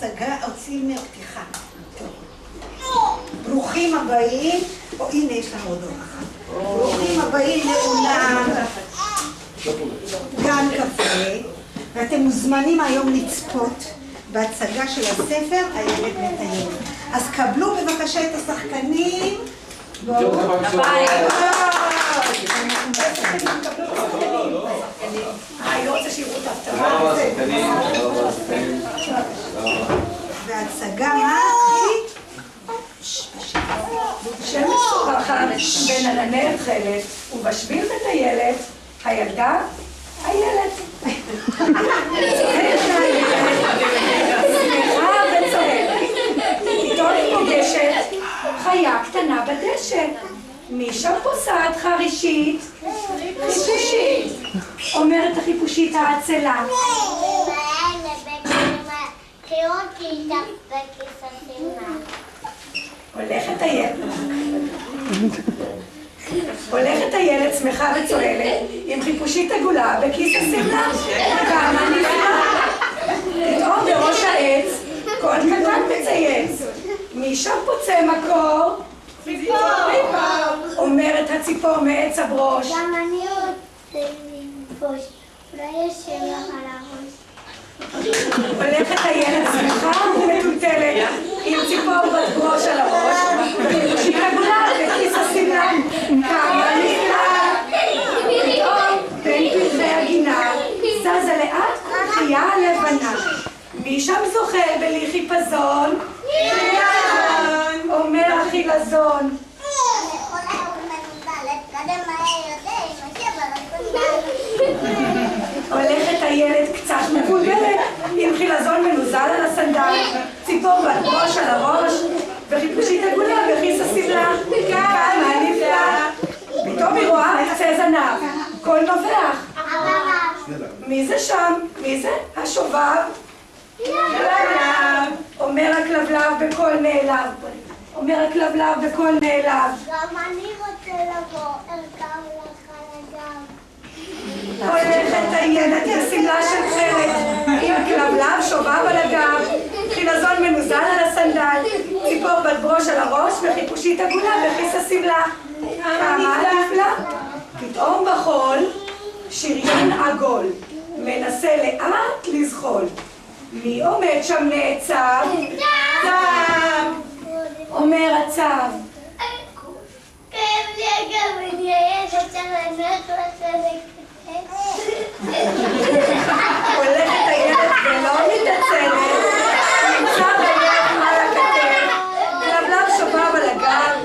ההצגה הוצאים מהפתיחה. ברוכים הבאים, או הנה יש לנו עוד אחת. ברוכים הבאים לאולם גן קפה, ואתם מוזמנים היום לצפות בהצגה של הספר הילד מטייל. אז קבלו בבקשה את השחקנים. בואו. אני לא רוצה שיראו את ההפתעה. וההצגה מה הכי? שם משוחחת בין ענני התכלת ובשביל מטיילת הילדה הילד שמחה וצועקת פתאום היא פוגשת חיה קטנה בדשא משם פוסעת חרישית חיפושית אומרת החיפושית העצלה הולכת הילד שמחה וצועלת עם חיפושית עגולה בכיס השמלה כמה נפלא פתאום בראש העץ קול קטן מצייץ משם פוצא מקור ציפור אומרת הציפור מעץ הברוש גם אני רוצה לנפוש אולי יש שלך על הראש הולכת הילד שמחה ומטולטלת עם ציפור בת ברוש על הראש וחיפושית עגולה בכיס השמלה כמה נפלא פתאום בין פרחי הגינה זזה לאט חיה לבנה משם זוחל בלי חיפזון אומר החילזון הולכת הילד קצת מבולבלת עם חילזון מנוזל על הסנדל ציפור בת ברוש על הראש וחיפושית עגולה בכיס השמלה כמה נפלא פתאום היא רואה קצה זנב קול נובח מי זה שם? מי זה? השובב? אומר הכלבלב בקול נעלב אומר הכלבלב בקול נעלב גם אני רוצה לבוא ארכב לך על הגב הולכת הילד בשמלה של חלק עם כלבלב שובב על הגב חילזון מנוזל על הסנדל ציפור בת ברוש על הראש וחיפושית עגולה בכיס השמלה כמה נפלא פתאום בחול שריון עגול מנסה לאט לזחול מי עומד שם נעצב? צב אומר הצב כאב לי הגב אני עייפת צריך לנוח לצדק הולכת הילד ולא מתעצלת נמצא ביד על הכתף כלבלב שובב על הגב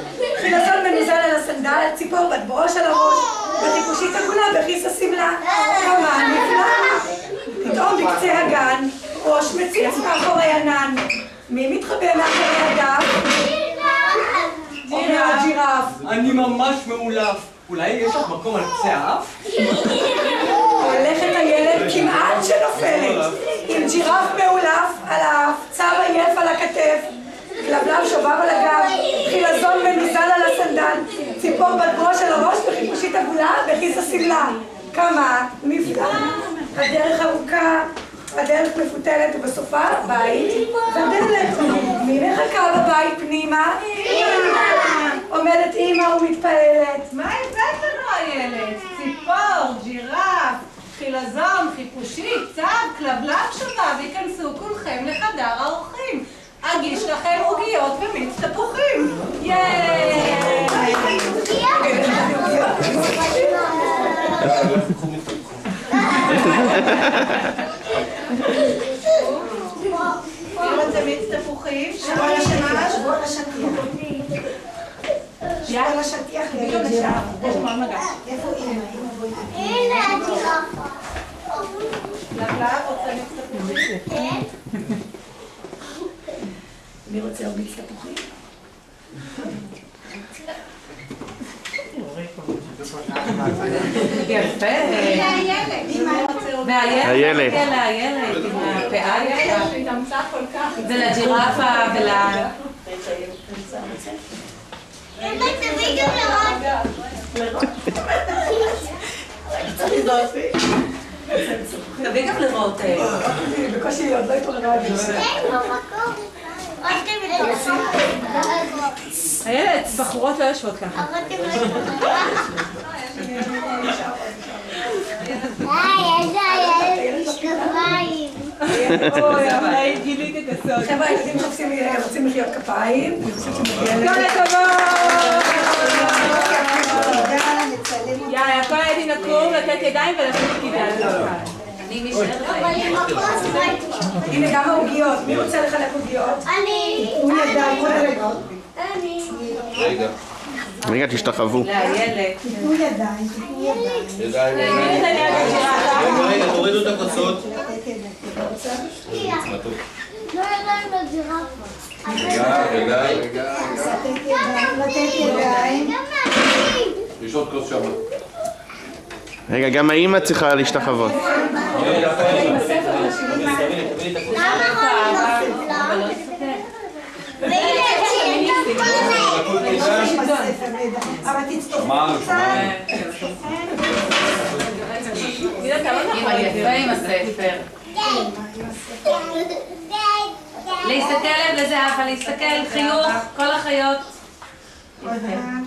חילזון מנוזל על הסנדל ציפור בת ברוש על הראש וחיפושית עגולה בכיס השמלה כמה נפלא פתאום בקצה הגן ראש מציץ מאחורי ענן מי מתחבא מאחורי הדף? אומר הג'ירף אני ממש מאולף אולי יש לך מקום על קצה האף? הולכת הילד כמעט שנופלת עם ג'ירף מאולף על האף צב עייף על הכתף כלבלב שובב על הגב חילזון מנוזל על הסנדל ציפור בת ברוש על הראש וחיפושית עגולה בכיס השמלה כמה נפלא הדרך ארוכה הדרך מפותלת ובסופה בית ודלת מי מחכה בבית פנימה? עומדת אמא ומתפעלת מה הבאת לנו הילד? ציפור, ג'ירף, חילזון, חיפושית, צב, כלבלב שובב, ייכנסו כולכם לחדר האורחים. אגיש לכם עוגיות ומיץ תפוחים. ייי! מי רוצה מיץ תפוחים? שבו על השטיח. שבו על השטיח. איפה אמא? הנה הג'ירפה כלבלב רוצה מיץ תפוחים? כן מי רוצה עוד מיץ תפוחים? יפה. הילד. הילד עם הפאה יפה שהתאמצה כל כך. ולג'ירפה ול... אמא תביא גם לראות תביא גם לראות. בקושי עוד לא התעוררה. הילד, בחורות לא יושבות ככה. יש משקפיים. אוי, גילית את הסוד. חבר'ה, הילדים רוצים מחיאות כפיים. כל הכבוד! יאללה, כל הילדים לקום, לתת ידיים ולתת כידה. אני נשארת. הנה גם העוגיות. מי רוצה לחלק עוגיות? אני. רגע, תשתחוו. לילד. תיתנו ידיים, תיתנו ידיים. רגע, תורידו את הכוסות. לא ידיים לג'ירפה. לתת ידיים. יש עוד כוס שמה. רגע, גם האמא צריכה להשתחוות. למה רוני לא ספלה? אבל תצטרכו יפה עם הספר. להסתכל לזהבה, להסתכל, חיוך, כל החיות. קצת.